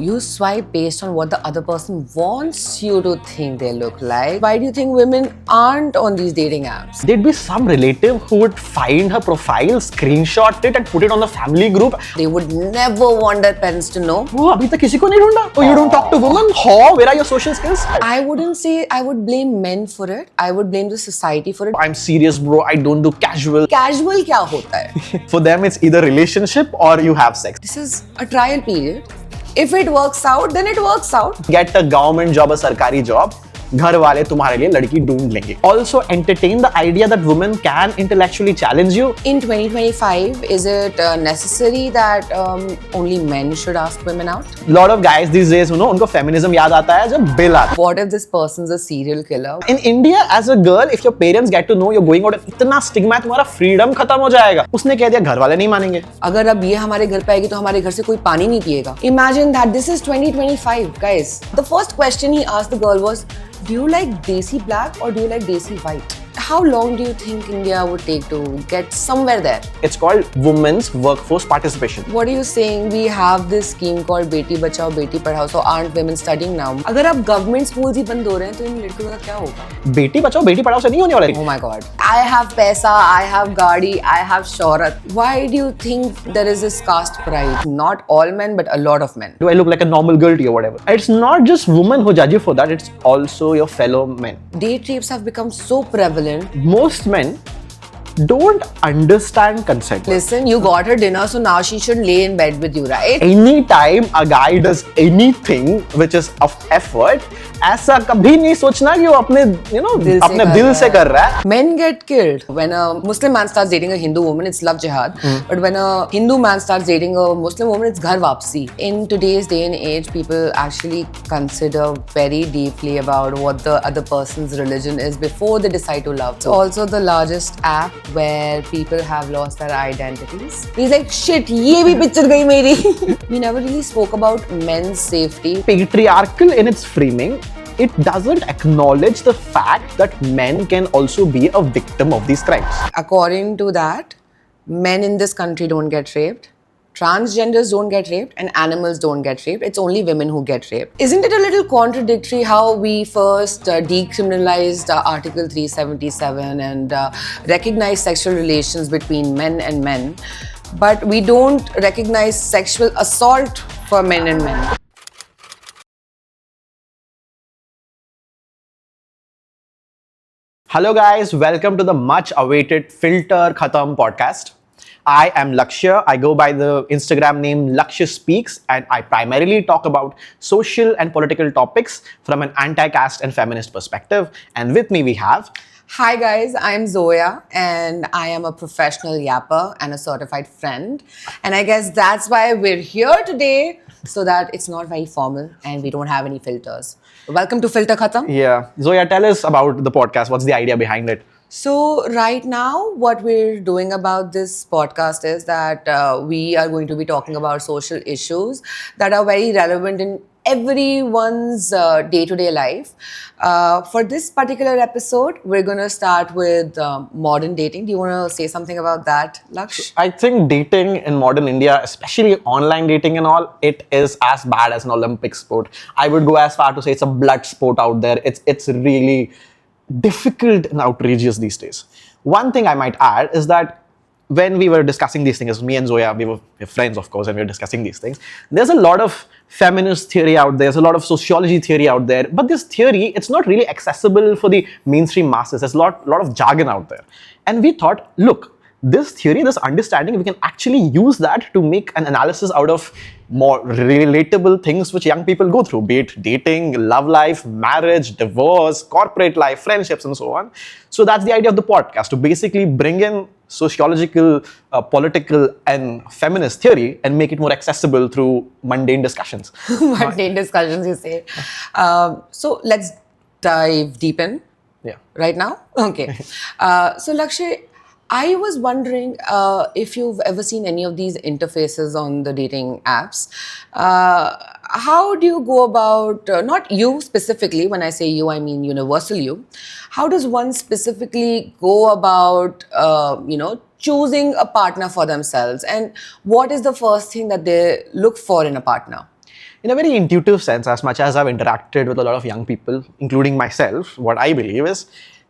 You swipe based on what the other person wants you to think they look like. Why do you think women aren't on these dating apps? There'd be some relative who would find her profile, screenshot it and put it on the family group. They would never want their parents to know. Oh, abhi tak kisi ko nahi dhunda. Oh, you don't talk to women? How? Where are your social skills? I wouldn't say I would blame men for it. I would blame the society for it. I'm serious, bro. I don't do casual. Casual क्या होता है? For them, it's either relationship or you have sex. This is a trial period. If it works out, then it works out. Get a government job, a sarkari job. घर वाले तुम्हारे लिए लड़की ढूंढ लेंगे. Also entertain the idea that women can intellectually challenge you. In 2025, is it necessary that only men should ask women out? Lot of guys these days, उनको feminism याद आता है जब bill आता है. What if this person's a serial killer? In India, as a girl, if your parents get to know you're going out, इतना stigma है, तुम्हारा freedom खत्म हो जाएगा. उसने कह दिया घर वाले नहीं मानेंगे. अगर अब ये हमारे घर पे आएगी तो हमारे घर से कोई पानी नहीं पिएगा. Imagine that this is 2025, guys. The first question he asked the girl was, do you like desi black or do you like desi white? How long do you think India would take to get somewhere there? It's called women's workforce participation. What are you saying? We have this scheme called Beti Bachao, Beti Padhao. So aren't women studying now? अगर अब government schools ही बंद हो रहे हैं तो इन लड़कियों का क्या होगा? बेटी बचाओ बेटी पढ़ाओ से नहीं होने वाला. Oh my God! I have paisa, I have gaadi, I have shohrat. Why do you think there is this caste pride? Not all men, but a lot of men. Do I look like a normal girl to you or whatever? It's not just women who judge you for that. It's also your fellow men. Date rapes have become so prevalent. Most men don't understand consent. Listen, you got her dinner, so now she should lay in bed with you, right? Anytime a guy does anything which is of effort, ऐसा कभी नहीं सोचना कि वो अपने अपने दिल से कर रहा है. Men get killed when a Muslim man starts dating a Hindu woman. It's love jihad. But when a Hindu man starts dating a Muslim woman, it's Ghar Wapsi. In today's day and age, people actually consider very deeply about what the other person's religion is before they decide to love. It's also the largest app where people have lost their identities. He's like, shit, ये भी picture गई मेरी. We never really spoke about men's safety. Patriarchal in its framing, it doesn't acknowledge the fact that men can also be a victim of these crimes. According to that, men in this country don't get raped. Transgenders don't get raped and animals don't get raped. It's only women who get raped. Isn't it a little contradictory how we first decriminalized Article 377 and recognized sexual relations between men and men, but we don't recognize sexual assault for men and men? Hello guys, welcome to the much awaited Filter Khatam podcast. I am Lakshya. I go by the Instagram name Lakshya Speaks and I primarily talk about social and political topics from an anti-caste and feminist perspective. And with me we have... Hi guys, I'm Zoya and I am a professional yapper and a certified friend. And I guess that's why we're here today, so that it's not very formal and we don't have any filters. Welcome to Filter Khatam. Yeah. Zoya, tell us about the podcast. What's the idea behind it? So right now, what we're doing about this podcast is that we are going to be talking about social issues that are very relevant in everyone's day-to-day life. For this particular episode, we're going to start with modern dating. Do you want to say something about that, Laksh? I think dating in modern India, especially online dating and all, it is as bad as an Olympic sport. I would go as far to say it's a blood sport out there. It's really difficult and outrageous these days. One thing I might add is that when we were discussing these things, me and Zoya, we're friends of course, and we were discussing these things, there's a lot of feminist theory out there, there's a lot of sociology theory out there, but this theory, it's not really accessible for the mainstream masses. There's a lot of jargon out there. And we thought, look, this theory, this understanding, we can actually use that to make an analysis out of more relatable things which young people go through, be it dating, love life, marriage, divorce, corporate life, friendships, and so on. So that's the idea of the podcast, to basically bring in sociological, political, and feminist theory and make it more accessible through mundane discussions. Mundane discussions, you say. So let's dive deep in. Yeah. Right now? Okay. So Lakshay, I was wondering if you've ever seen any of these interfaces on the dating apps. How do you go about, not you specifically, when I say you, I mean universal you. How does one specifically go about, choosing a partner for themselves? And what is the first thing that they look for in a partner? in a very intuitive sense, as much as I've interacted with a lot of young people, including myself, what I believe is,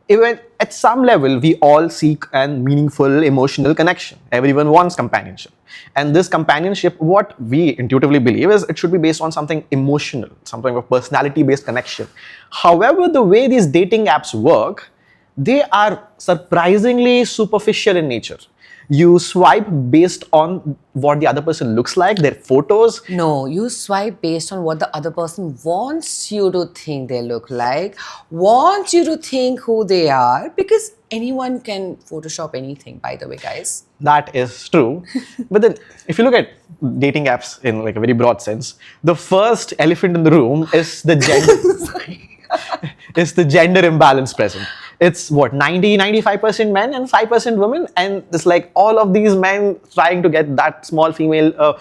even at some level, we all seek a meaningful emotional connection. Everyone wants companionship. And this companionship, what we intuitively believe is it should be based on something emotional, something of personality-based connection. However, the way these dating apps work, they are surprisingly superficial in nature. You swipe based on what the other person looks like, their photos. No, you swipe based on what the other person wants you to think they look like, wants you to think who they are, because anyone can Photoshop anything, by the way, guys. That is true. But then, if you look at dating apps in like a very broad sense, the first elephant in the room is the gender. Is the gender imbalance present. It's what, 95% men and 5% women, and it's like all of these men trying to get that small female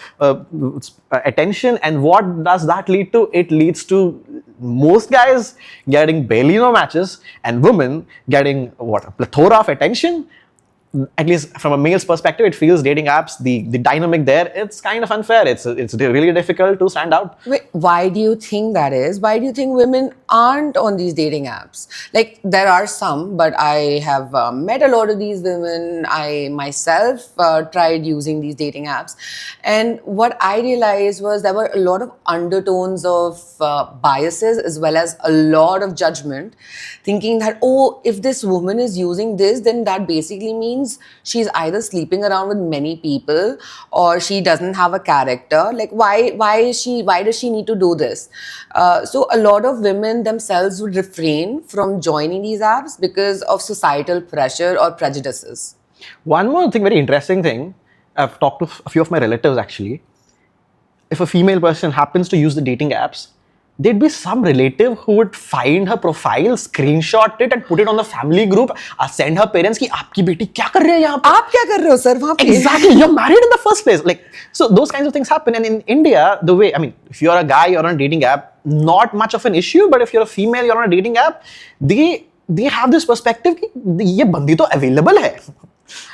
attention. And what does that lead to? It leads to most guys getting barely no matches and women getting what, a plethora of attention. At least from a male's perspective, it feels dating apps, the dynamic there, it's kind of unfair. It's really difficult to stand out. Wait, why do you think that is? Why do you think women aren't on these dating apps? Like, there are some, but I have met a lot of these women. I myself tried using these dating apps. And what I realized was there were a lot of undertones of biases as well as a lot of judgment, thinking that, oh, if this woman is using this, then that basically means she's either sleeping around with many people or she doesn't have a character. Like, why does she need to do this? So a lot of women themselves would refrain from joining these apps because of societal pressure or prejudices. One more thing, very interesting thing, I've talked to a few of my relatives actually. If a female person happens to use the dating apps, there'd be some relative who would find her profile, screenshot it and put it on the family group, send her parents ki aapki beti kya kar rahe hai yahan pe? Aap kya kar rahe ho sir wahan pe? Exactly, you're married in the first place. Like, so those kinds of things happen. And in India, the way, I mean, if you're a guy, you're on a dating app, not much of an issue. But if you're a female, you're on a dating app, they have this perspective ki ye bandi to available hai.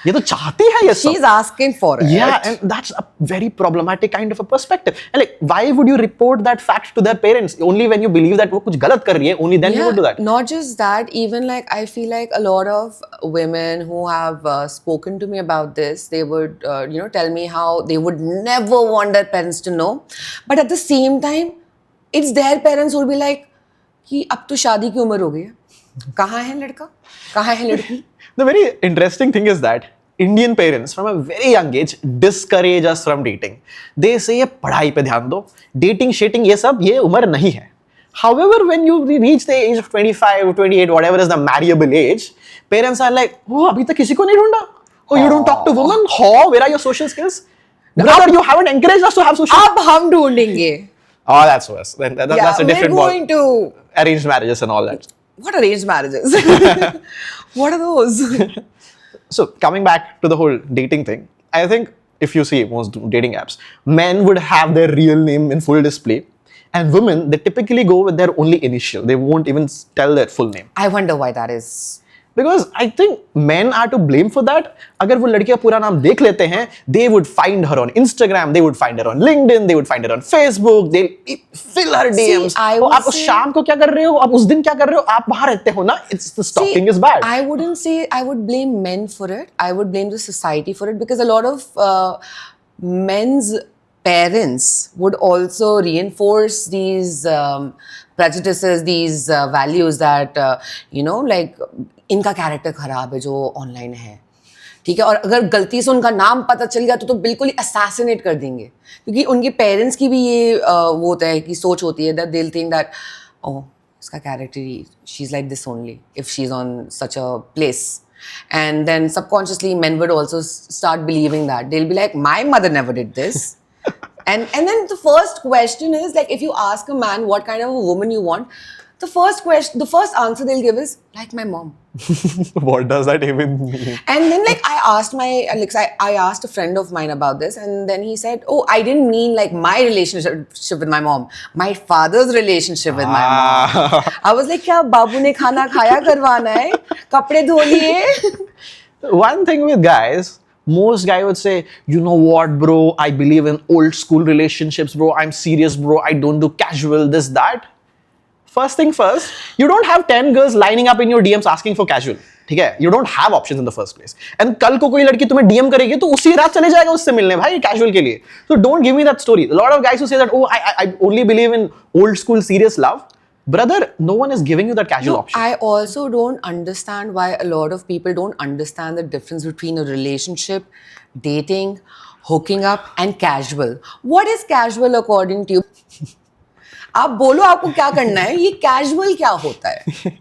ये तो चाहती है ये सब. She's asking for it. Yeah, and that's a very problematic kind of a perspective. And like, why would you report that fact to their parents? Only when you believe that वो कुछ गलत कर रही है, only then you would do that. Not just that, even like I feel like a lot of women who have spoken to me about this, they would tell me how they would never want their parents to know, but at the same time, it's their parents who will be like कि अब तो शादी की उम्र हो गई है, कहाँ है लड़का, कहाँ है लड़की? The very interesting thing is that Indian parents from a very young age discourage us from dating. They say ये पढ़ाई पे ध्यान दो, dating, shitting ये सब ये उम्र नहीं है. However, when you reach the age of 25, 28, whatever is the marriable age, parents are like, oh, अभी तक किसी को नहीं ढूंढा? Oh, you don't talk to women? Oh, where are your social skills? Brother, you haven't encouraged us to have social. अब हम ढूंढेंगे. Oh, that's worse. Then that's a different one. We're going to arranged marriages and all that. What arranged marriages? What are those? So coming back to the whole dating thing, I think if you see most dating apps, men would have their real name in full display, and women, they typically go with their only initial. They won't even tell their full name. I wonder why that is. Because I think men are to blame for that. अगर वो लड़कियां पूरा नाम देख लेते हैं, they would find her on Instagram, they would find her on LinkedIn, they would find her on Facebook, they'll fill her DMs. See, आप उस शाम को क्या कर रहे हो? आप उस दिन क्या कर रहे हो? आप वहाँ रहते हो ना? It's the stalking is bad. I wouldn't say I would blame men for it. I would blame the society for it because a lot of men's parents would also reinforce these prejudices, these values that like इनका character खराब है जो online है, ठीक है, और अगर गलती से उनका नाम पता चल गया तो बिल्कुल ही असैसिनेट कर देंगे, क्योंकि उनके पेरेंट्स की भी ये वो होता है कि सोच होती है that they will think that oh इसका character she is like this only if she is on such a place. And then subconsciously men would also start believing that. They'll be like, my mother never did this. And then the first question is like, if you ask a man what kind of a woman you want, the first answer they'll give is like my mom. What does that even mean? And then like I asked a friend of mine about this, and then he said, oh, I didn't mean like my relationship with my mom, my father's relationship with my mom. I was like, क्या बाबू ने खाना खाया करवाना है, कपड़े धो लिए. One thing with guys, most guy would say, you know what, bro, I believe in old school relationships, bro. I'm serious, bro. I don't do casual, this, that. First thing first, you don't have 10 girls lining up in your DMs asking for casual. ठीक है? You don't have options in the first place. And कल को कोई लड़की तुम्हें DM करेगी तो उसी रात चले जाएगा उससे मिलने भाई casual के लिए. So don't give me that story. A lot of guys who say that, oh, I only believe in old school serious love. Brother, no one is giving you that casual option. I also don't understand why a lot of people don't understand the difference between a relationship, dating, hooking up, and casual. What is casual according to you? आप बोलो आपको क्या करना है, ये casual क्या होता है?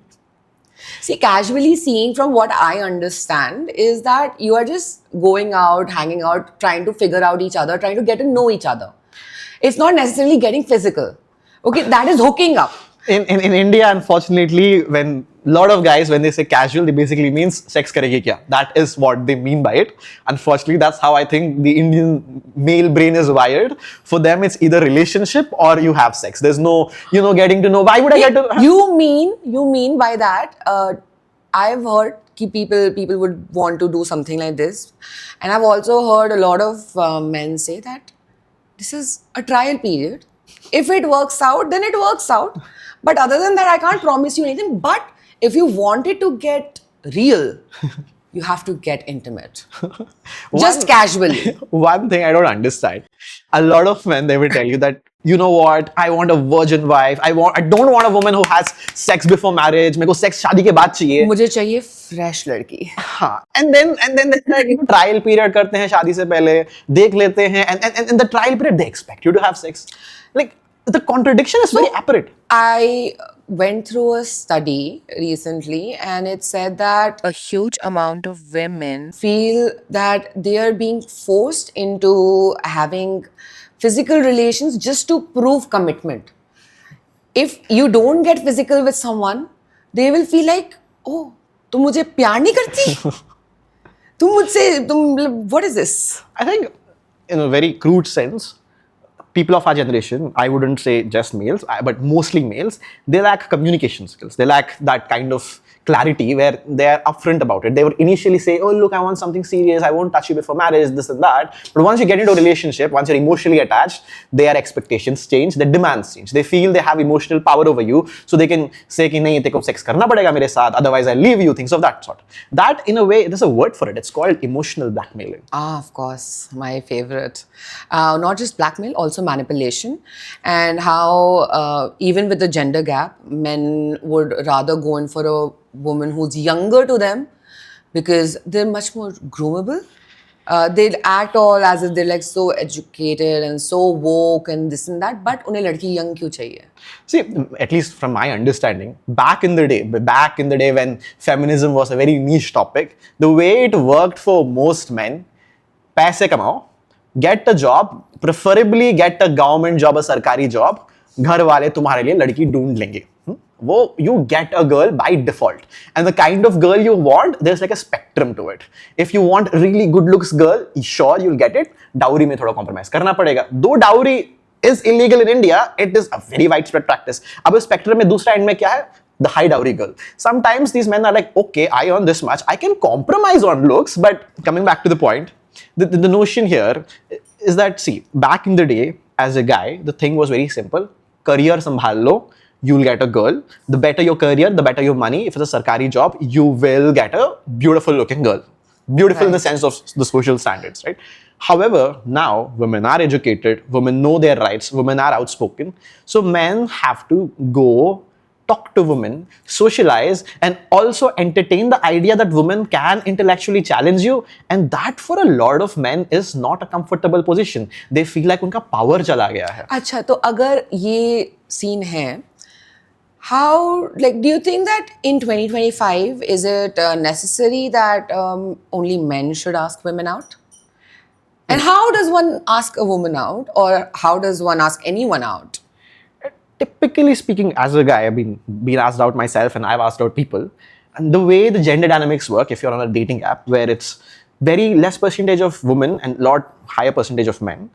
See, casually seeing from what I understand is that you are just going out, hanging out, trying to figure out each other, trying to get to know each other. It's not necessarily getting physical. Okay, that is hooking up. In India, unfortunately, when a lot of guys, when they say casual, they basically means sex karegi kya. That is what they mean by it. Unfortunately, that's how I think the Indian male brain is wired. For them, it's either relationship or you have sex. There's no, getting to know. Why would I get to? You mean by that? I've heard people would want to do something like this, and I've also heard a lot of men say that this is a trial period. If it works out, then it works out. But other than that, I can't promise you anything. But if you want it to get real, you have to get intimate. Just casually. One thing I don't understand. A lot of men, they will tell you that, you know what, I want a virgin wife. I don't want a woman who has sex before marriage. मेरे को sex शादी के बाद चाहिए. मुझे चाहिए fresh लड़की. हाँ. And then like, trial period करते हैं शादी से पहले, देख लेते हैं, and in the trial period they expect you to have sex. Like, the contradiction is very apparent. I went through a study recently and it said that a huge amount of women feel that they are being forced into having physical relations just to prove commitment. If you don't get physical with someone, they will feel like, oh, तुम मुझे प्यार नहीं करती? What is this? I think, in a very crude sense, people of our generation, I wouldn't say just males, but mostly males, they lack communication skills. They lack that kind of clarity where they are upfront about it. They would initially say, oh, look, I want something serious. I won't touch you before marriage, this and that. But once you get into a relationship, once you're emotionally attached, their expectations change, their demands change. They feel they have emotional power over you. So they can say, ki, nahi, teko sex karna padega mere saath, otherwise I'll leave you, things of that sort. That, in a way, there's a word for it. It's called emotional blackmailing. Ah, of course, my favorite. Not just blackmail, also manipulation. And how, even with the gender gap, men would rather go in for a woman who's younger to them because they're much more groomable. They'll act all as if they're like so educated and so woke and this and that, but unhe ladki young kyun chahiye? See, at least from my understanding, back in the day when feminism was a very niche topic, the way it worked for most men, paise kamao, get a job, preferably get a government job, a sarkari job, घर वाले तुम्हारे लिए लड़की ढूंढ लेंगे. You get a girl by default. And the kind of girl you want, there's like a spectrum to it. If you want really good looks girl, sure, you'll get it. Dowry में थोड़ा compromise करना पड़ेगा. Though dowry is illegal in India, it is a very widespread practice. अब इस spectrum में दूसरा end में क्या है? The high dowry girl. Sometimes these men are like, okay, I earn this much. I can compromise on looks, but coming back to the point, the notion here is that, see, back in the day, as a guy, the thing was very simple. Career संभाल लो, you'll get a girl. The better your career, the better your money. If it's a sarkari job, you will get a beautiful looking girl. Beautiful in the sense of the social standards, right? However, now women are educated, women know their rights, women are outspoken. So men have to go talk to women, socialize, and also entertain the idea that women can intellectually challenge you. And that for a lot of men is not a comfortable position. They feel like उनका power चला गया है. अच्छा, तो अगर ये scene है, how, like, do you think that in 2025, is it necessary that only men should ask women out? And how does one ask a woman out, or how does one ask anyone out? Typically speaking, as a guy, I've been asked out myself and I've asked out people. And the way the gender dynamics work, if you're on a dating app where it's very less percentage of women and lot higher percentage of men,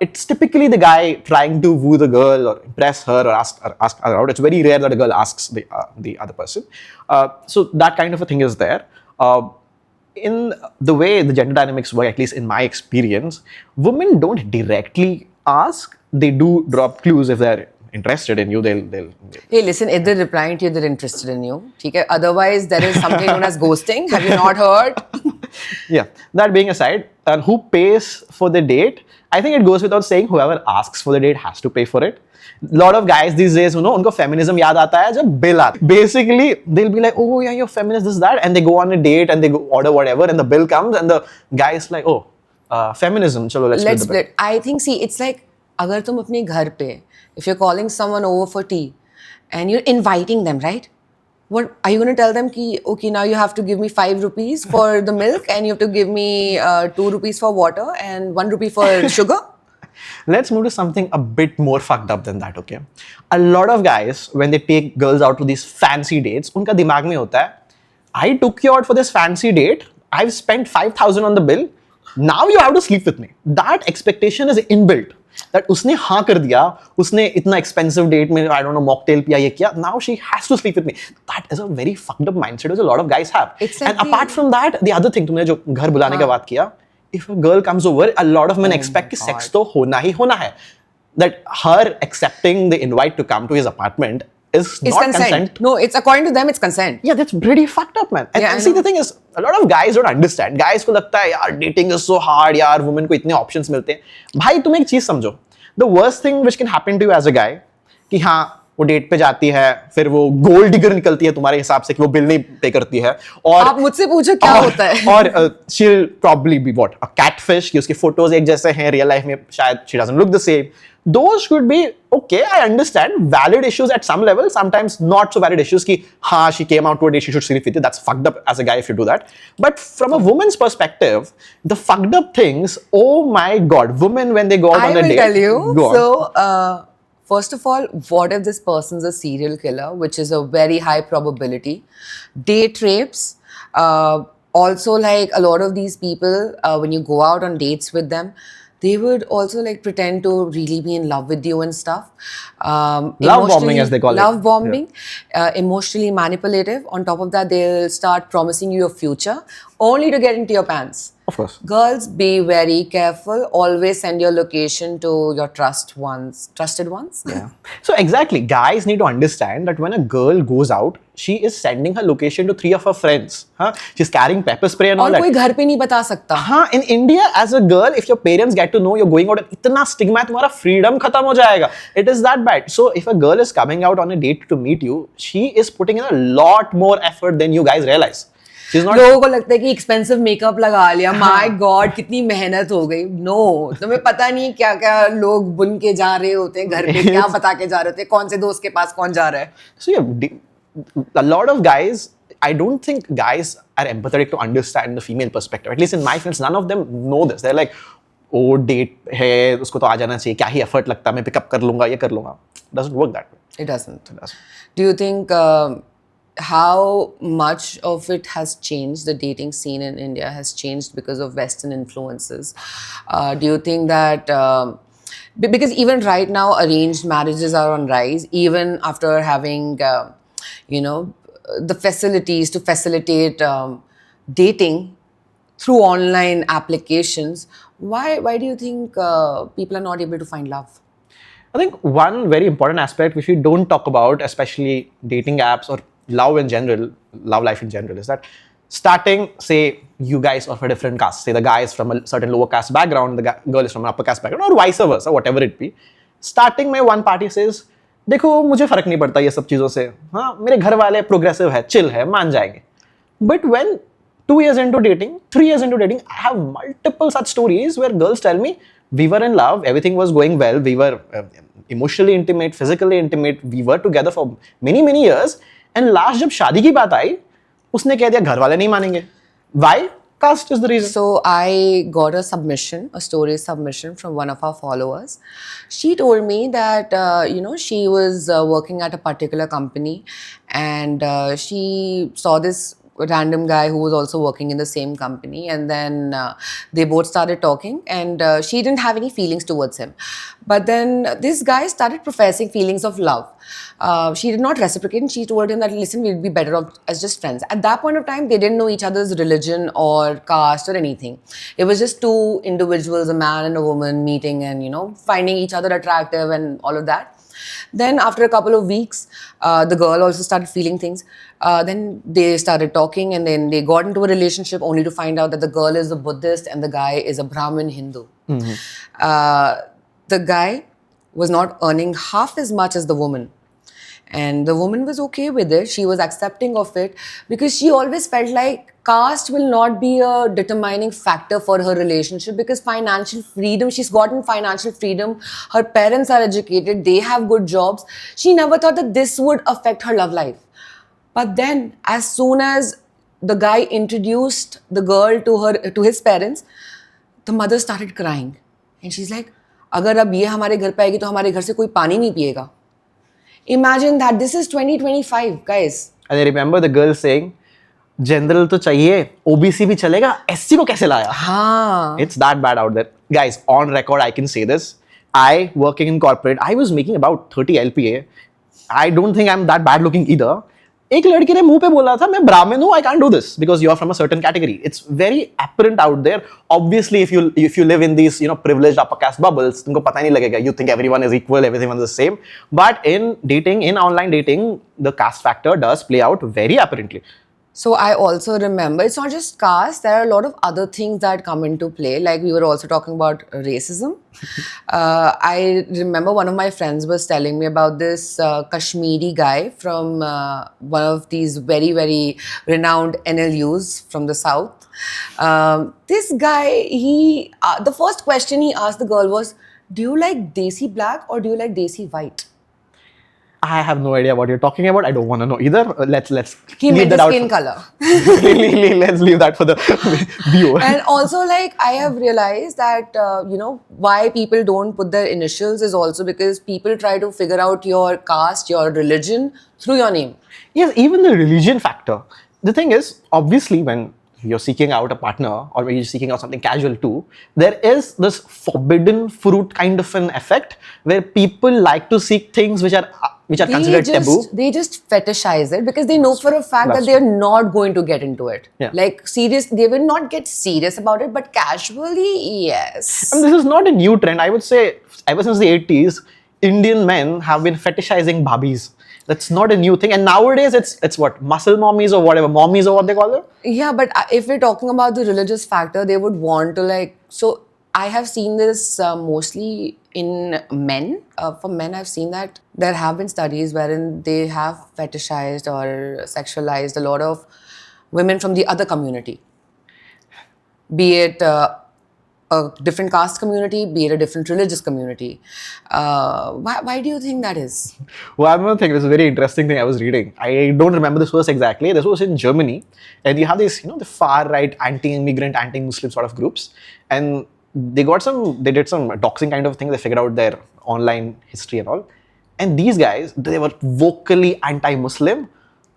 it's typically the guy trying to woo the girl or impress her or ask her out. It's very rare that a girl asks the other person. So that kind of a thing is there. in the way the gender dynamics work, at least in my experience, women don't directly ask. They do drop clues if they're interested in you. They'll Hey, listen, if they're replying to you, they're interested in you. Okay? Otherwise, there is something known as ghosting. Have you not heard? Yeah. That being aside, and who pays for the date? I think it goes without saying, whoever asks for the date has to pay for it. Lot of guys these days, उनको feminism याद आता है जब bill आता है. Basically, they'll be like, oh yeah, you're feminist, this, that, and they go on a date and they go order whatever, and the bill comes, and the guy is like, oh, feminism, chalo, let's split the bill. I think, see, it's like, अगर तुम अपने घर पे, if you're calling someone over for tea, and you're inviting them, right? What are you going to tell them? Ki, okay, now you have to give me 5 rupees for the milk, and you have to give me 2 rupees for water and 1 rupee for sugar. Let's move to something a bit more fucked up than that, okay? A lot of guys, when they take girls out to these fancy dates, उनका दिमाग में होता है, I took you out for this fancy date, I've spent 5,000 on the bill, now you have to sleep with me. That expectation is inbuilt. That उसने हाँ कर दिया, उसने इतना expensive date में, I don't know, mocktail पिया, ये किया, now she has to sleep with me. That is a very fucked up mindset which a lot of guys have. Exactly. And apart from that, the other thing, तुमने जो घर बुलाने का बात किया, if a girl comes over, a lot of men expect कि sex तो होना ही होना है. That her accepting the invite to come to his apartment is not consent. No, it's according to them, it's consent. Yeah, that's pretty fucked up, man. And see, the thing is, a lot of guys don't understand. Guys को लगता है यार dating is so hard, यार women को इतने options मिलते हैं. भाई तुम एक चीज समझो. The worst thing which can happen to you as a guy कि हाँ वो डेट पे जाती है, फिर वो गोल्ड डिगर निकलती है तुम्हारे हिसाब से कि वो बिल नहीं पे करती है, और आप मुझसे पूछो क्या होता है. और she'll probably be what, a catfish, कि उसके फोटोज एक जैसे हैं, रियल लाइफ में शायद she doesn't look the same. Those could be okay, I understand, valid issues at some level, sometimes not so valid issues कि हाँ she came out to a date, she should sleep with you. That's fucked up as a guy if you do that. But from a woman's perspective, the fucked up things, oh my god, women when they go out on a date. I will tell you. So, first of all, what if this person's a serial killer, which is a very high probability? Date rapes. Also, like a lot of these people, when you go out on dates with them, they would also like pretend to really be in love with you and stuff. Love bombing, as they call it. Love bombing. Yeah. Emotionally manipulative. On top of that, they'll start promising you a future only to get into your pants. Of course. Girls, be very careful. Always send your location to your trusted ones. Yeah. So exactly, guys need to understand that when a girl goes out, she is sending her location to 3 of her friends. Huh? She's carrying pepper spray and all that. और कोई घर पे नहीं बता सकता. हाँ, in India, as a girl, if your parents get to know you're going out, इतना stigma है, तुम्हारा freedom खत्म हो जाएगा. It is that bad. So if a girl is coming out on a date to meet you, she is putting in a lot more effort than you guys realize. लोगों को लगता है कि एक्सपेंसिव मेकअप लगा लिया, my God कितनी मेहनत हो गई. नो, तुम्हें पता नहीं क्या क्या लोग बुन के जा रहे होते हैं घर पे, क्या बता के जा रहे होते हैं, कौन से दोस्त के पास कौन जा रहा है. So yeah, a lot of guys, I don't think guys are empathetic to understand the female perspective. At least in my friends, none of them know this. They're like, oh, date है, उसको तो आ जाना चाहिए, क्या ही effort लगता है, मैं pick up कर लूँगा, ये कर लूँगा. Doesn't work that way. It doesn't. Do you think how much of it has changed, the dating scene in India has changed because of Western influences? Do you think that, because even right now arranged marriages are on rise, even after having, the facilities to facilitate dating through online applications, why do you think people are not able to find love? I think one very important aspect which we don't talk about, especially dating apps or love in general, love life in general, is that starting, say, you guys are of a different caste, say the guy is from a certain lower caste background, the girl is from an upper caste background, or vice versa, whatever it be. Starting में one party says, देखो मुझे फर्क नहीं पड़ता ये सब चीज़ों से, हाँ मेरे घर वाले progressive है, chill है, मान जाएंगे. But when 2 years into dating, 3 years into dating, I have multiple such stories where girls tell me, we were in love, everything was going well, we were emotionally intimate, physically intimate, we were together for many, many years, and last जब शादी की बात आई, उसने कह दिया घर वाले नहीं मानेंगे. Why? Caste is the reason. So I got a submission, a story submission from one of our followers. She told me that, she was working at a particular company, and she saw this random guy who was also working in the same company, and then they both started talking, and she didn't have any feelings towards him. But then this guy started professing feelings of love. She did not reciprocate, and she told him that, listen, we'd be better off as just friends. At that point of time, they didn't know each other's religion or caste or anything. It was just two individuals, a man and a woman, meeting and, finding each other attractive and all of that. Then after a couple of weeks, the girl also started feeling things. Then they started talking, and then they got into a relationship, only to find out that the girl is a Buddhist and the guy is a Brahmin Hindu. The guy was not earning half as much as the woman. And the woman was okay with it. She was accepting of it because she always felt like caste will not be a determining factor for her relationship, because financial freedom, she's gotten financial freedom. Her parents are educated. They have good jobs. She never thought that this would affect her love life. But then as soon as the guy introduced the girl to his parents, the mother started crying. And she's like, अगर अब ये हमारे घर पे आएगी तो हमारे घर से कोई पानी नहीं पिएगा. Imagine that. This is 2025, guys. And I remember the girl saying, "General तो चाहिए, OBC भी चलेगा, SC को कैसे लाया?" हाँ. It's that bad out there. Guys, on record, I can say this. I, working in corporate, I was making about 30 LPA. I don't think I'm that bad looking either. एक लड़की ने मुंह पे बोला था, मैं ब्राह्मण हूँ, I can't do this because you are from a certain category. It's very apparent out there. Obviously, if you live in these privileged upper caste bubbles, तुमको पता ही नहीं लगेगा. You think everyone is equal, everyone is the same. But in dating, in online dating, the caste factor does play out very apparently. So I also remember, it's not just caste, there are a lot of other things that come into play. Like we were also talking about racism. I remember one of my friends was telling me about this Kashmiri guy from one of these very, very renowned NLUs from the south. This guy, the first question he asked the girl was, do you like desi black or do you like desi white? I have no idea what you're talking about. I don't want to know either. Let's He leave meant that the out. skin color. Let's leave that for the viewer. And also, like, I have realized that, why people don't put their initials is also because people try to figure out your caste, your religion through your name. Yes, even the religion factor. The thing is, obviously, when you're seeking out a partner or when you're seeking out something casual too, there is this forbidden fruit kind of an effect where people like to seek things which are considered taboo. They just fetishize it because they know for a fact that they're not going to get into it. Yeah. Like they will not get serious about it, but casually, yes. And this is not a new trend. I would say ever since the 80s, Indian men have been fetishizing bhabis. That's not a new thing. And nowadays, it's what? Muscle mommies or whatever. Mommies or what they call them? Yeah, but if we're talking about the religious factor, they would want to like... So I have seen this mostly in men. For men, I've seen that there have been studies wherein they have fetishized or sexualized a lot of women from the other community. Be it a different caste community, be it a different religious community. Why do you think that is? Well, I'm going to think this is a very interesting thing I was reading. I don't remember this verse exactly. This was in Germany. And you have these, the far-right anti-immigrant, anti-Muslim sort of groups. And they did some doxing kind of thing. They figured out their online history and all. And these guys, they were vocally anti-Muslim.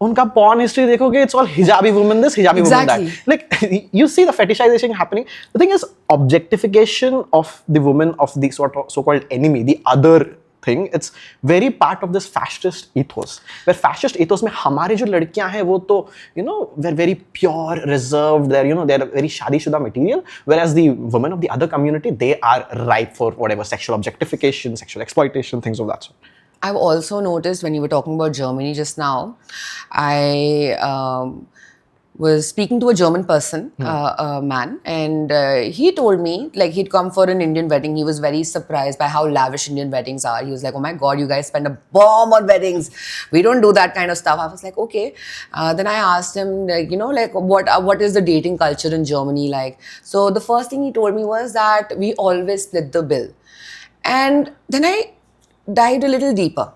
Unka porn history dekhoge, it's all hijabi woman this, hijabi woman that. Like, you see the fetishization happening. The thing is, objectification of the woman of the so-called enemy, the other thing, it's very part of this fascist ethos. Where fascist ethos mein hamare jo ladkiyan hai, wo to, they're very pure, reserved, they're very shadi-shuda material. Whereas the women of the other community, they are ripe for whatever, sexual objectification, sexual exploitation, things of that sort. I've also noticed when you were talking about Germany just now, I was speaking to a German person, a man, and he told me, like, he'd come for an Indian wedding. He was very surprised by how lavish Indian weddings are. He was like, oh my God, you guys spend a bomb on weddings. We don't do that kind of stuff. I was like, okay. Then I asked him, like, what is the dating culture in Germany like? So the first thing he told me was that we always split the bill. And then I dived a little deeper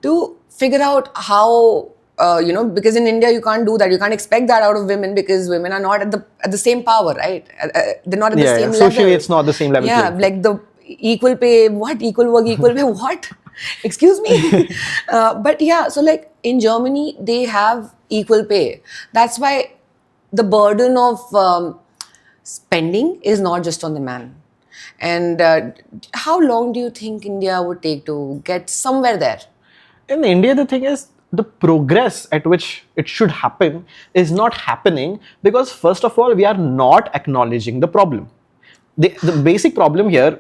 to figure out how, because in India you can't do that. You can't expect that out of women because women are not at the same power, right? They're not at the same level. Socially, it's not the same level. Yeah, like the equal pay, what? Equal work, equal pay, what? Excuse me? But yeah, so like in Germany, they have equal pay. That's why the burden of spending is not just on the man. And how long do you think India would take to get somewhere there? In India, the thing is, the progress at which it should happen is not happening because, first of all, we are not acknowledging the problem. The basic problem here,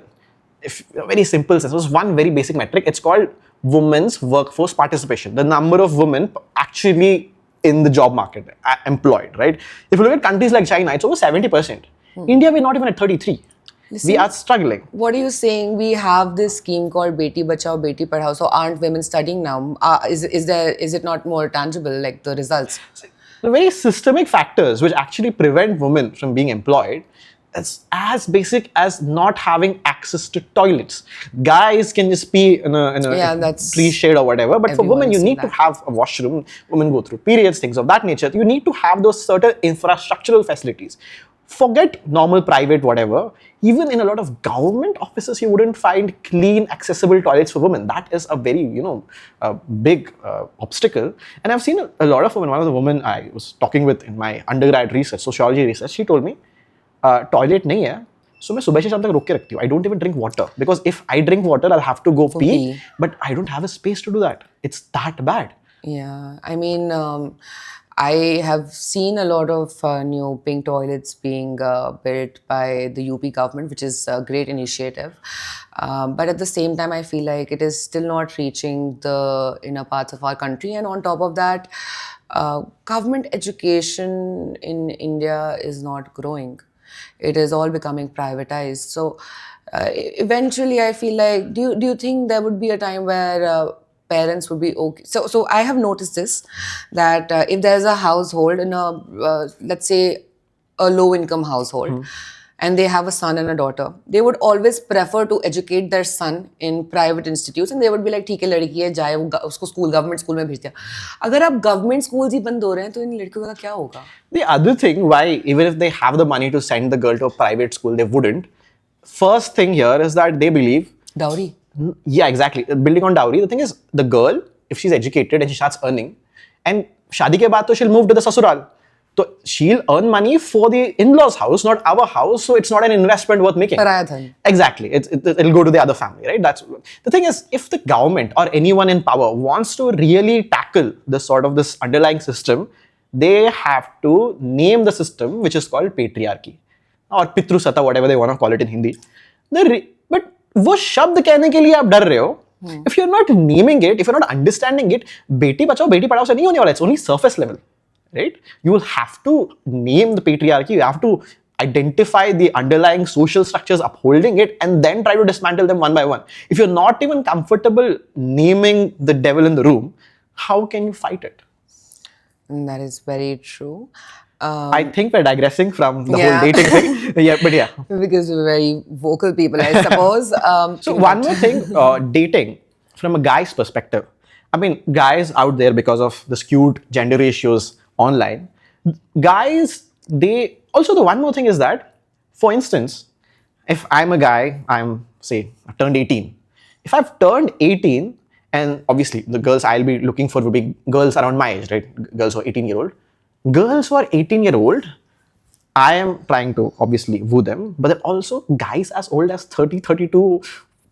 if a very simple sense, was one very basic metric. It's called women's workforce participation. The number of women actually in the job market, employed, right? If you look at countries like China, it's over 70%. India, we're not even at 33. Listen, we are struggling. What are you saying? We have this scheme called Beti Bachao, Beti Padhao. So aren't women studying now? Is it not more tangible, like the results? The very systemic factors which actually prevent women from being employed is as basic as not having access to toilets. Guys can just pee in a tree shade or whatever, but for women you need to have a washroom. Women go through periods, things of that nature. You need to have those certain infrastructural facilities. Forget normal private whatever. Even in a lot of government offices, you wouldn't find clean, accessible toilets for women. That is a very, big obstacle. And I've seen a lot of women. One of the women I was talking with in my undergrad research, sociology research, she told me, toilet nahi hai, so मैं सुबह से शाम तक रोक के रखती हूँ. I don't even drink water because if I drink water, I'll have to go pee. But I don't have a space to do that. It's that bad. Yeah, I mean, I have seen a lot of new pink toilets being built by the UP government, which is a great initiative. But at the same time, I feel like it is still not reaching the inner parts of our country. And on top of that, government education in India is not growing. It is all becoming privatized. So eventually, I feel like, do you think there would be a time where parents would be okay? So I have noticed this, that if there's a household in a, let's say, a low-income household, and they have a son and a daughter, they would always prefer to educate their son in private institutes, and they would be like, ठीक है लड़की है जाए वो उसको school government school में भेजते हैं. अगर आप गवर्नमेंट स्कूल्स ही बंद हो रहे हैं तो इन लड़कियों का क्या होगा? The other thing why even if they have the money to send the girl to a private school, they wouldn't. First thing here is that they believe dowry. Yeah, exactly. Building on dowry, the thing is, the girl, if she's educated and she starts earning, and शादी के बाद तो she'll move to the ससुराल. So she'll earn money for the in-laws' house, not our house. So it's not an investment worth making. Exactly. It'll go to the other family, right? That's the thing is, if the government or anyone in power wants to really tackle this underlying system, they have to name the system, which is called patriarchy or pitrusata, whatever they want to call it in Hindi. But वो शब्द कहने के लिए आप डर रहे हो. If you're not naming it, if you're not understanding it, Beti Bachao Beti Padhao से नहीं होने वाला. It's only surface level. Right? You will have to name the patriarchy, you have to identify the underlying social structures upholding it, and then try to dismantle them one by one. If you're not even comfortable naming the devil in the room, how can you fight it? That is very true. I think we're digressing from the whole dating thing. Yeah. Because we're very vocal people, I suppose. So one more thing, dating from a guy's perspective. I mean, guys out there, because of the skewed gender ratios online, guys, they also, the one more thing is that, for instance, if I'm a guy, I'm say I've turned 18. If I've turned 18, and obviously the girls I'll be looking for would be girls around my age, right? Girls who are 18-year-old. Girls who are 18-year-old, I am trying to obviously woo them, but then also guys as old as 30, 32,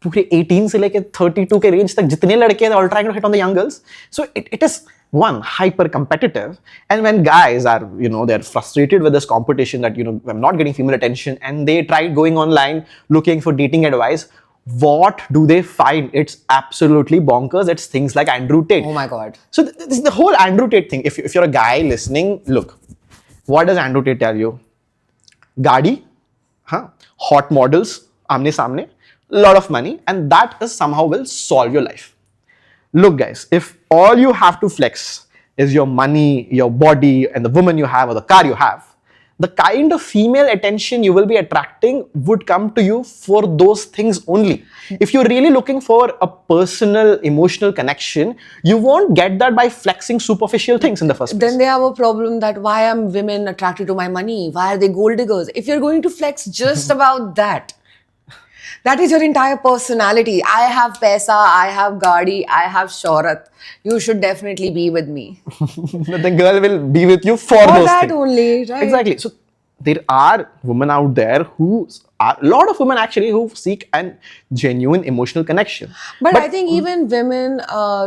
पूरे 18 से लेके 32 के range तक जितने लड़के हैं, all trying to hit on the young girls. So it is one, hyper competitive, and when guys are, they're frustrated with this competition that, I'm not getting female attention, and they try going online looking for dating advice, what do they find? It's absolutely bonkers. It's things like Andrew Tate. Oh my God. So this is the whole Andrew Tate thing. If you're a guy listening, look, what does Andrew Tate tell you? Gaadi, hot models, amne samne, a lot of money, and that is somehow will solve your life. Look guys, if all you have to flex is your money, your body, and the woman you have or the car you have, the kind of female attention you will be attracting would come to you for those things only. If you're really looking for a personal, emotional connection, you won't get that by flexing superficial things in the first place. Then they have a problem that why are women attracted to my money? Why are they gold diggers? If you're going to flex just about that, That is your entire personality. I have paisa, I have gaadi, I have shohrat. You should definitely be with me. The girl will be with you for For those that things. only, right? Exactly. So there are women out there who are a lot of women actually who seek an genuine emotional connection. But I think even women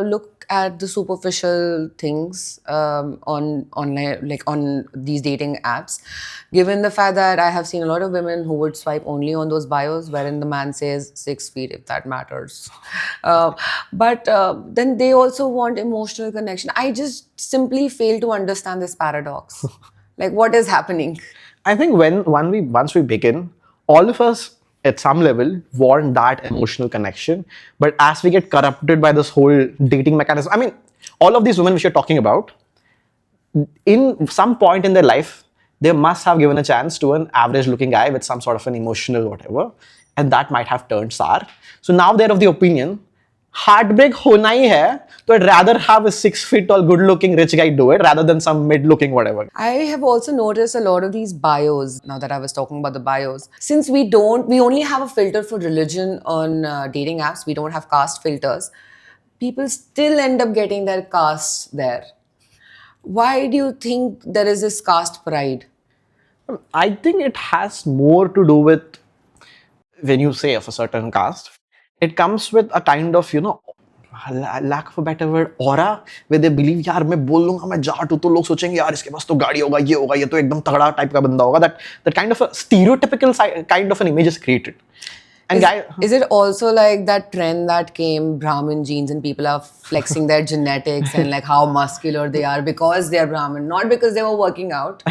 look at the superficial things on online, like on these dating apps. Given the fact that I have seen a lot of women who would swipe only on those bios, wherein the man says 6 feet, if that matters. But then they also want emotional connection. I just simply fail to understand this paradox. Like, what is happening? I think once we begin, all of us at some level want that emotional connection. But as we get corrupted by this whole dating mechanism, I mean, all of these women which you're talking about, in some point in their life, they must have given a chance to an average looking guy with some sort of an emotional whatever, and that might have turned sour. So now they're of the opinion, heartbreak hona hi hai, so I'd rather have a 6 feet tall, good looking rich guy do it rather than some mid looking whatever. I have also noticed a lot of these bios, now that I was talking about the bios. Since we only have a filter for religion on dating apps, we don't have caste filters. People still end up getting their caste there. Why do you think there is this caste pride? I think it has more to do with when you say of a certain caste, it comes with a kind of, lack of a better word, aura, where they believe, यार मैं बोल लूँगा मैं जाट हूँ तो लोग सोचेंगे यार इसके पास तो गाड़ी होगा ये तो एकदम तगड़ा टाइप का बंदा होगा. That kind of a stereotypical kind of an image is created. And Is it also like that trend that came, Brahmin genes, and people are flexing their genetics and like how muscular they are because they are Brahmin, not because they were working out.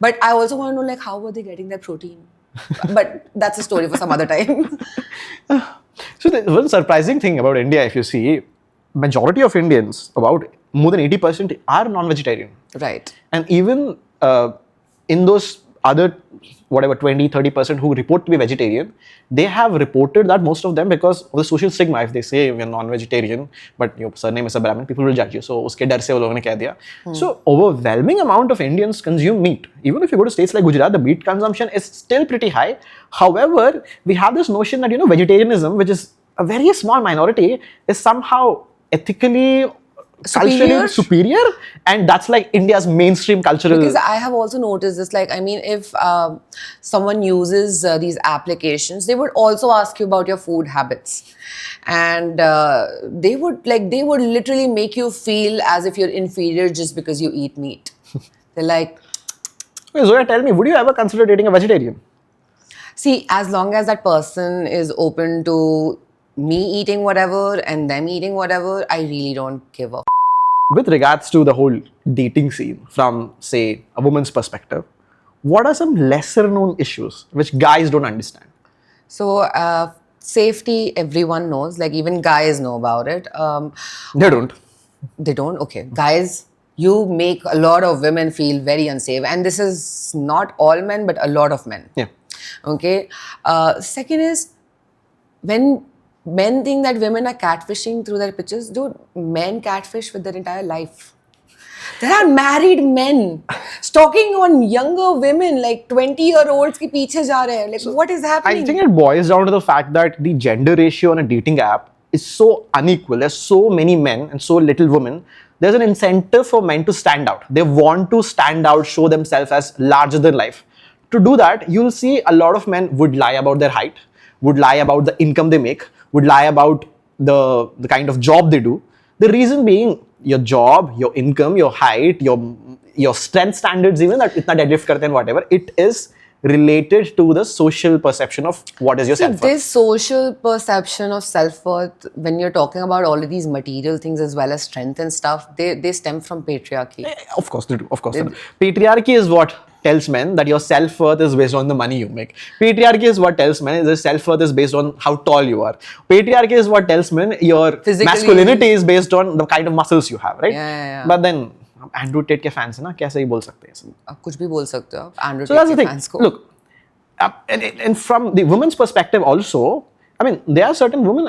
But I also want to know, like, how were they getting their protein? But that's a story for some other time. So the one surprising thing about India, if you see, majority of Indians, about more than 80%, are non-vegetarian. Right. And even in those other, whatever, 20-30% who report to be vegetarian, they have reported that most of them, because of the social stigma, if they say we're non-vegetarian, but your surname is a Brahmin, people will judge you. So, uske dar se wo logon ne keh diya. So, overwhelming amount of Indians consume meat. Even if you go to states like Gujarat, the meat consumption is still pretty high. However, we have this notion that, vegetarianism, which is a very small minority, is somehow ethically culturally superior, and that's like India's mainstream cultural. Because I have also noticed this, like, I mean, if someone uses these applications, they would also ask you about your food habits, and they would literally make you feel as if you're inferior just because you eat meat. They're like, Wait, Zoya, tell me, would you ever consider dating a vegetarian? see, as long as that person is open to me eating whatever and them eating whatever, I really don't give a With regards to the whole dating scene from, say, a woman's perspective, what are some lesser known issues which guys don't understand? So, safety, everyone knows. Like, even guys know about it. They don't. They don't? Okay. Guys, you make a lot of women feel very unsafe. And this is not all men, but a lot of men. Yeah. Okay. Second is, when men think that women are catfishing through their pictures, dude, men catfish with their entire life. There are married men stalking on younger women, like 20-year-olds ke piche ja rahe hain. Like, what is happening? I think it boils down to the fact that the gender ratio on a dating app is so unequal. There's so many men and so little women. There's an incentive for men to stand out. They want to stand out, show themselves as larger than life. To do that, you'll see a lot of men would lie about their height, would lie about the income they make, would lie about the kind of job they do. The reason being, your job, your income, your height, your strength standards, even that itna deadlift karte and whatever, it is related to the social perception of what is your self-worth. This social perception of self-worth, when you're talking about all of these material things as well as strength and stuff, they stem from patriarchy. Of course they do. Of course they do. Patriarchy is what tells men that your self-worth is based on the money you make. Patriarchy is what tells men that self-worth is based on how tall you are. Patriarchy is what tells men your masculinity is based on the kind of muscles you have, right? Yeah. But then, Andrew Tate के fans हैं ना, कैसे ही बोल सकते हैं? आप कुछ भी बोल सकते हो आप Andrew So that's Tate the के thing. fans को. Look, and from the woman's perspective also, I mean, there are certain women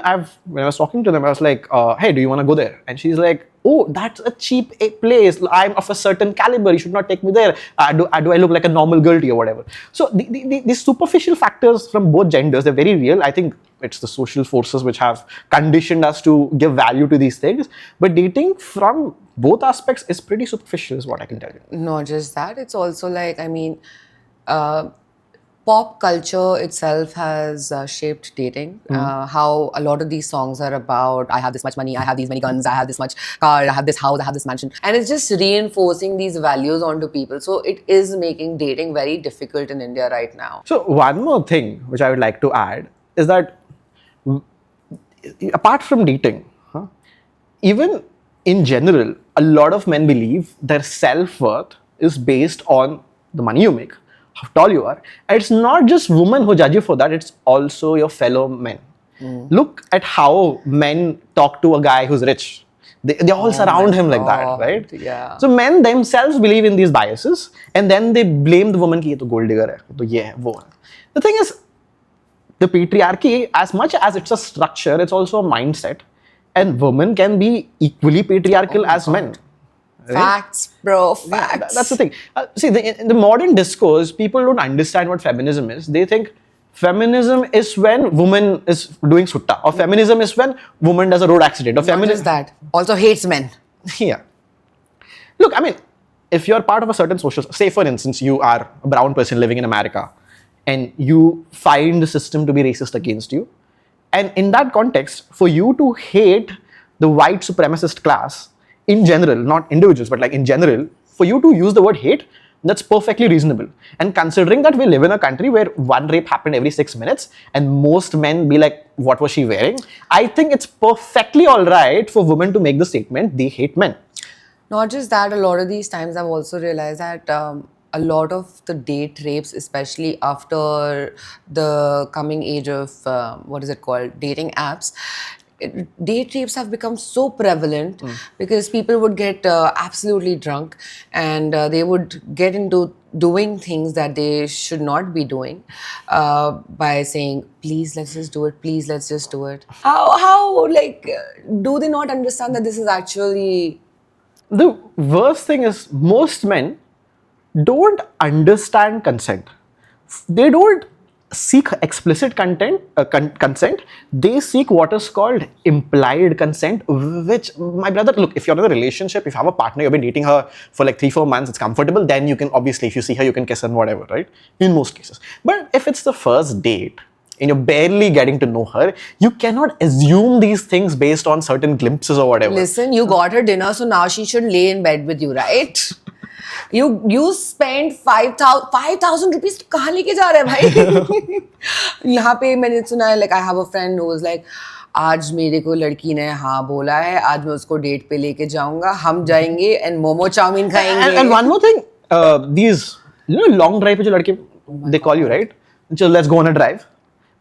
when I was talking to them, I was like, hey, do you want to go there? And she's like, oh, that's a cheap place. I'm of a certain caliber. You should not take me there. Do I look like a normal girl to you or whatever? So these superficial factors from both genders, they're very real. I think it's the social forces which have conditioned us to give value to these things. But dating from both aspects is pretty superficial, is what I can tell you. Not just that, it's also like, I mean, pop culture itself has shaped dating. How a lot of these songs are about, I have this much money, I have these many guns, I have this much car, I have this house, I have this mansion. And it's just reinforcing these values onto people. So it is making dating very difficult in India right now. So one more thing which I would like to add is that apart from dating, even in general, a lot of men believe their self-worth is based on the money you make, how tall you are. And it's not just women who judge you for that, it's also your fellow men. Look at how men talk to a guy who's rich. They all surround him like that, right? Yeah. So men themselves believe in these biases and then they blame the woman ki ye to gold digger hai, to ye hai, wo hai. The thing is, the patriarchy, as much as it's a structure, it's also a mindset. And women can be equally patriarchal as men. Right? Facts, bro, facts. Yeah, that's the thing. See, in the modern discourse, people don't understand what feminism is. They think feminism is when woman is doing sutta, or feminism is when woman does a road accident, or Not just that, also hates men. Yeah. Look, I mean, if you're part of a certain social, say for instance, you are a brown person living in America, and you find the system to be racist against you, and in that context, for you to hate the white supremacist class in general, not individuals, but like in general, for you to use the word hate, that's perfectly reasonable. And considering that we live in a country where one rape happened every 6 minutes and most men be like, what was she wearing? I think it's perfectly all right for women to make the statement, they hate men. Not just that, a lot of these times I've also realized that a lot of the date rapes, especially after the coming age of, dating apps, date rapes have become so prevalent because people would get absolutely drunk and they would get into doing things that they should not be doing by saying, please, let's just do it. Please, let's just do it. Do they not understand that this is actually... The worst thing is most men don't understand consent. They don't seek explicit consent. They seek what is called implied consent, which, my brother, look, if you're in a relationship, if you have a partner, you've been dating her for like 3-4 months, it's comfortable, then you can, obviously, if you see her, you can kiss and whatever, right? In most cases. But if it's the first date, and you're barely getting to know her, you cannot assume these things based on certain glimpses or whatever. Listen, you got her dinner, so now she should lay in bed with you, right? You spent 5,000 rupees. कहाँ लेके जा रहा है भाई? यहाँ पे मैंने सुना है, like I have a friend who was like, आज मेरे को लड़की ने हाँ बोला है, आज मैं उसको डेट पे लेके जाऊंगा, हम जाएंगे and मोमो चाउमीन खाएंगे. And one more thing, these long drive पे जो लड़के they call you, right? So let's go on a drive.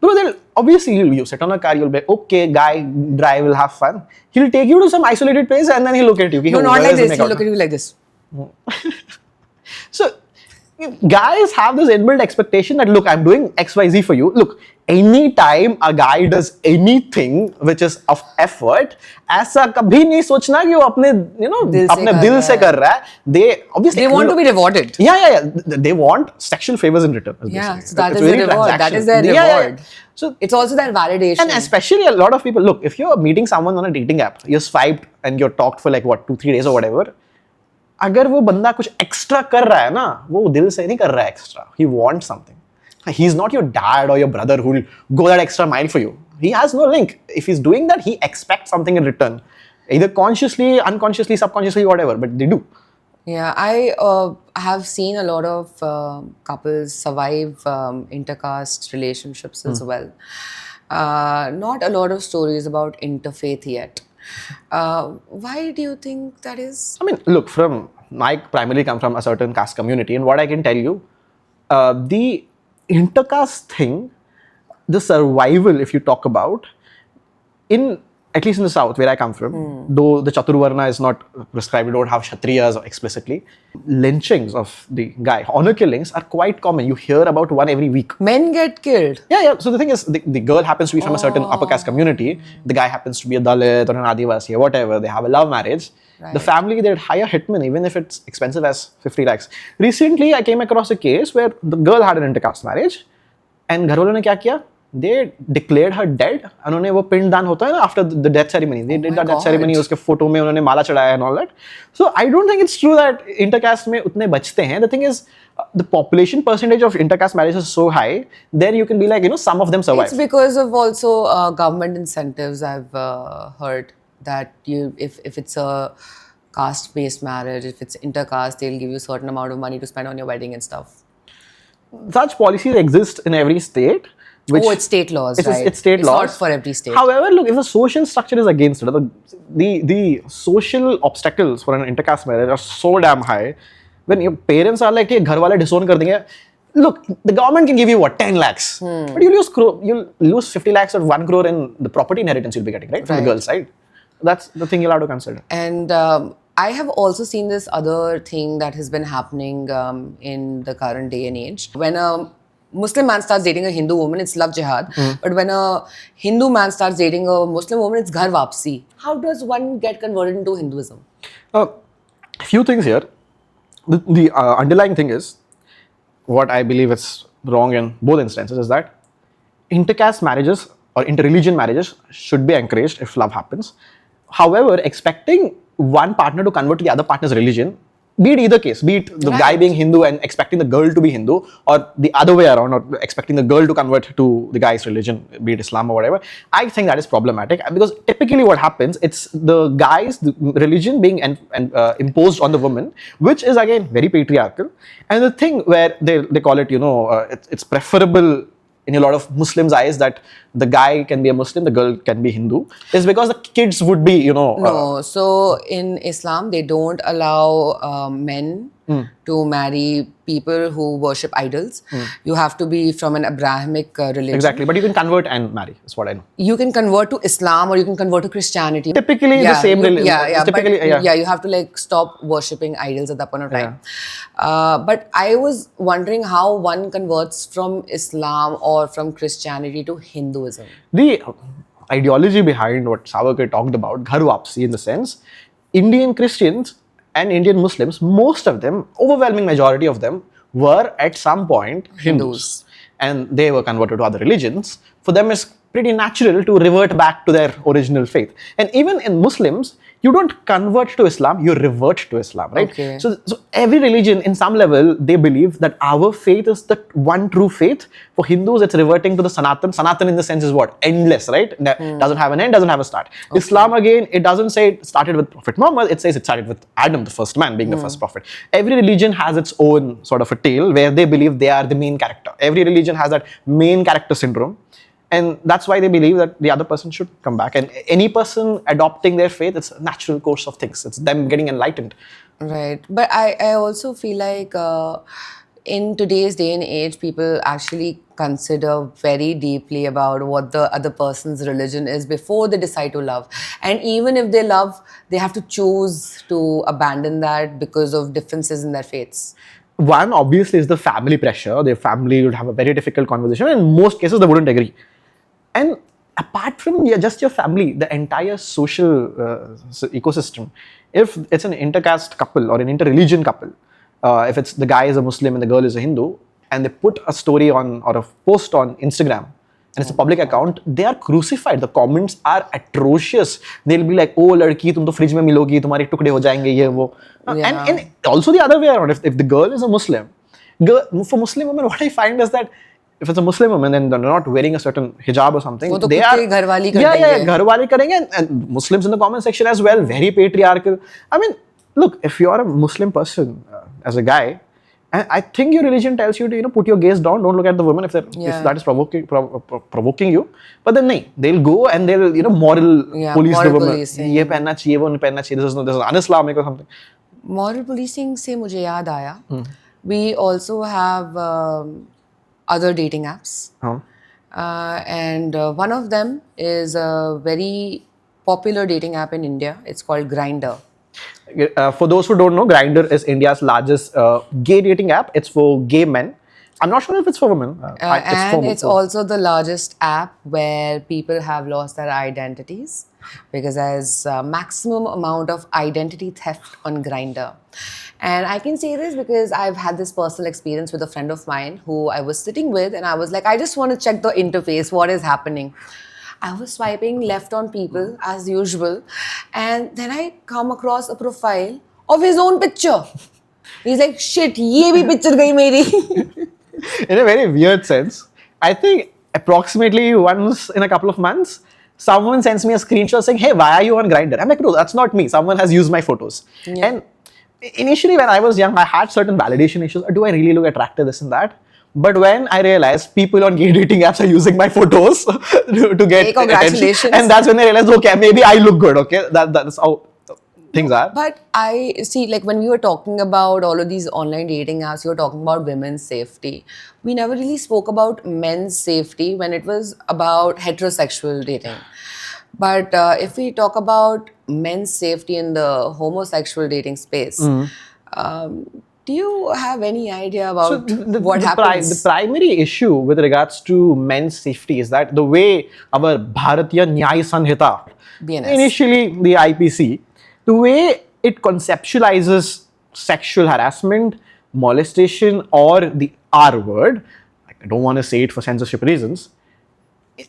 Bro, then obviously you sit on a car, you'll be okay, guy drive, will have fun. He'll take you to some isolated place and then he'll look at you. No, not like this. He'll look at you like this. So guys have this inbuilt expectation that, look, I'm doing XYZ for you. Look, anytime a guy does anything which is of effort, ऐसा कभी नहीं सोचना कि वो अपने अपने दिल से कर रहा है. They obviously want to be rewarded. Yeah. They want sexual favors in return. Yeah, so that is the reward. That is their reward. Yeah. So it's also that validation. And especially a lot of people, look, if you're meeting someone on a dating app, you're swiped and you're talked for like 2-3 days or whatever. अगर वो बंदा कुछ extra कर रहा है ना, वो दिल से नहीं कर रहा है extra. He wants something. He's not your dad or your brother who will go that extra mile for you. He has no link. If he's doing that, he expects something in return. Either consciously, unconsciously, subconsciously, whatever, but they do. Yeah, I have seen a lot of couples survive intercaste relationships as well. Not a lot of stories about interfaith yet. Why do you think that is? I mean, look, I primarily come from a certain caste community, and what I can tell you, the intercaste thing, the survival, if you talk about, in at least in the south where I come from, though the Chaturvarna is not prescribed, we don't have Kshatriyas explicitly, lynchings of the guy, honor killings are quite common. You hear about one every week. Men get killed. Yeah. So the thing is, the girl happens to be from a certain upper caste community. The guy happens to be a Dalit or an Adivasi or whatever. They have a love marriage. Right. The family, they'd hire hitmen even if it's expensive as 50 lakhs. Recently, I came across a case where the girl had an intercaste marriage and घर वालों ने क्या किया? They declared her dead. उन्होंने वो पिंडदान होता है ना after the death ceremony. They did that death ceremony. उसके फोटो में उन्होंने माला चढ़ाया and all that. So I don't think it's true that intercaste में उतने बचते हैं. The thing is, the population percentage of intercaste marriages is so high. Then you can be like, some of them survive. It's because of also government incentives. I've heard that if it's a caste-based marriage, if it's intercaste, they'll give you a certain amount of money to spend on your wedding and stuff. Such policies exist in every state. It's state laws, right? It's state laws. It's not for every state. However, look, if the social structure is against it, the social obstacles for an intercaste marriage are so damn high. When your parents are like, hey, ghar wale disown kar denge. Look, the government can give you 10 lakhs. But you'll lose 50 lakhs or 1 crore in the property inheritance you'll be getting, right? From the girl's side. That's the thing you'll have to consider. And I have also seen this other thing that has been happening in the current day and age. When a Muslim man starts dating a Hindu woman, it's love jihad. But when a Hindu man starts dating a Muslim woman, it's Ghar Wapsi. How does one get converted into Hinduism? A few things here. The underlying thing is, what I believe is wrong in both instances is that intercaste marriages or interreligion marriages should be encouraged if love happens. However, expecting one partner to convert to the other partner's religion, be it either case, be it the guy being Hindu and expecting the girl to be Hindu, or the other way around, or expecting the girl to convert to the guy's religion, be it Islam or whatever, I think that is problematic because typically what happens, it's the guy's religion being imposed on the woman, which is again very patriarchal. And the thing where they call it, it's preferable in a lot of Muslims' eyes that the guy can be a Muslim, the girl can be Hindu, is because the kids would be, No, so in Islam, they don't allow men to marry people who worship idols. You have to be from an Abrahamic religion. Exactly, but you can convert and marry, is what I know. You can convert to Islam or you can convert to Christianity. Typically the same religion. Yeah, you have to stop worshipping idols at that point of time. But I was wondering how one converts from Islam or from Christianity to Hinduism. The ideology behind what Savarkar talked about, Ghar Wapsi in the sense, Indian Christians and Indian Muslims, most of them, overwhelming majority of them, were at some point Hindus. And they were converted to other religions. For them, it's pretty natural to revert back to their original faith. And even in Muslims, you don't convert to Islam, you revert to Islam, right? Okay. So every religion, in some level, they believe that our faith is the one true faith. For Hindus, it's reverting to the Sanatan. Sanatan in the sense is what? Endless, right? Doesn't have an end, doesn't have a start. Okay. Islam, again, it doesn't say it started with Prophet Muhammad, it says it started with Adam, the first man, being the first prophet. Every religion has its own sort of a tale where they believe they are the main character. Every religion has that main character syndrome. And that's why they believe that the other person should come back. And any person adopting their faith, it's a natural course of things. It's them getting enlightened. Right. But I also feel like in today's day and age, people actually consider very deeply about what the other person's religion is before they decide to love. And even if they love, they have to choose to abandon that because of differences in their faiths. One, obviously, is the family pressure. Their family would have a very difficult conversation. And in most cases, they wouldn't agree. And apart from just your family, the entire social ecosystem, if it's an intercaste couple or an interreligion couple, if it's the guy is a Muslim and the girl is a Hindu, and they put a story on or a post on Instagram, and it's a public account, they are crucified. The comments are atrocious. They'll be like, oh, ladki, tum to fridge mein milogi, tumhare tukde ho jayenge, ye, wo. And also the other way around, if the girl is a Muslim, for Muslim women, what I find is that if it's a Muslim woman and they're not wearing a certain hijab or something, they are gharwali karenge, and Muslims in the comment section as well, very patriarchal. I mean, look, if you're a Muslim person as a guy, I think your religion tells you to put your gaze down, don't look at the woman if that is provoking you. But then they'll go and they'll moral police the woman. Ye pehenna chahiye, wo nahi pehenna chahiye. This is un-Islamic or something. Moral policing se mujhe yaad aaya. We also have other dating apps. And one of them is a very popular dating app in India. It's called Grindr. For those who don't know, Grindr is India's largest gay dating app. It's for gay men. I'm not sure if it's for women. It's also the largest app where people have lost their identities because there's a maximum amount of identity theft on Grindr. And I can say this because I've had this personal experience with a friend of mine who I was sitting with, and I was like, I just want to check the interface, what is happening. I was swiping left on people as usual, and then I come across a profile of his own picture. He's like, shit, ye bhi picture gayi meri. In a very weird sense, I think approximately once in a couple of months, someone sends me a screenshot saying, hey, why are you on Grindr? I'm like, no, that's not me. Someone has used my photos. Yeah. And initially when I was young, I had certain validation issues. Do I really look attractive, this and that? But when I realized people on gay dating apps are using my photos to get hey, congratulations. attention, and that's when I realized, okay, maybe I look good, okay? That's how things are. But I see, like when we were talking about all of these online dating apps, you were talking about women's safety. We never really spoke about men's safety when it was about heterosexual dating. But if we talk about men's safety in the homosexual dating space, do you have any idea about what happens? The primary issue with regards to men's safety is that the way our Bharatiya Nyaya Sanhita, BNS. Initially the IPC, the way it conceptualizes sexual harassment, molestation, or the R word, I don't want to say it for censorship reasons,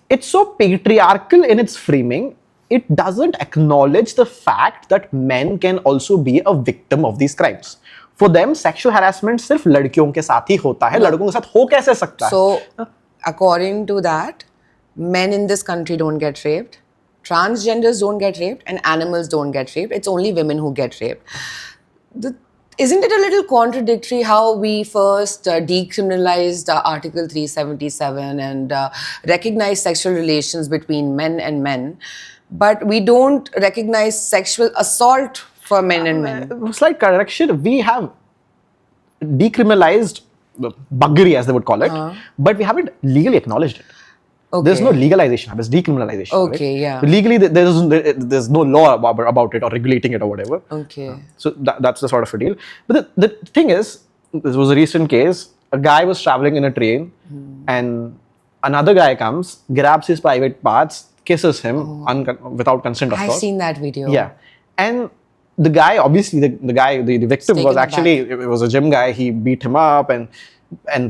it's so patriarchal in its framing, it doesn't acknowledge the fact that men can also be a victim of these crimes. For them, sexual harassment सिर्फ लड़कियों के साथ ही होता है, लड़कों के साथ हो कैसे सकता है? So, according to that, men in this country don't get raped, transgenders don't get raped, and animals don't get raped. It's only women who get raped. Isn't it a little contradictory how we first decriminalized Article 377 and recognized sexual relations between men and men, but we don't recognize sexual assault for men and men? Slight correction, we have decriminalized buggery, as they would call it, but we haven't legally acknowledged it. Okay. There's no legalization, there's decriminalization. Okay, right? yeah. Legally, there's no law about it or regulating it or whatever. Okay. So that's the sort of a deal. But the thing is, this was a recent case. A guy was traveling in a train and another guy comes, grabs his private parts, kisses him without consent, of course. I've seen that video. Yeah. And the guy, obviously, the victim was actually, it was a gym guy. He beat him up and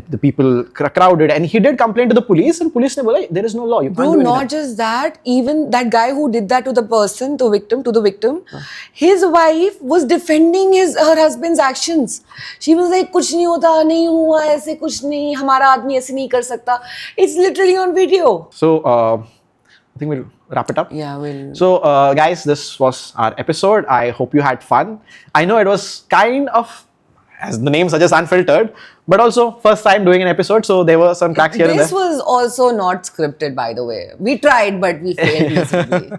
the people crowded, and he did complain to the police, and police said, well, there is no law. You can't do anything. Not just that, even that guy who did that to the person, to the victim, his wife was defending her husband's actions. She was like, कुछ नहीं होता, नहीं हुआ ऐसे कुछ नहीं, हमारा आदमी ऐसे नहीं कर सकता. It's literally on video. So, I think we'll wrap it up. Yeah, we'll. So, guys, this was our episode. I hope you had fun. I know it was kind of, as the name suggests, unfiltered, but also first time doing an episode, so there were some cracks here and there. This was also not scripted, by the way. We tried, but we failed miserably.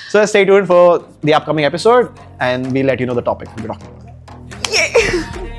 So stay tuned for the upcoming episode, and we'll let you know the topic we'll be talking about. Yeah.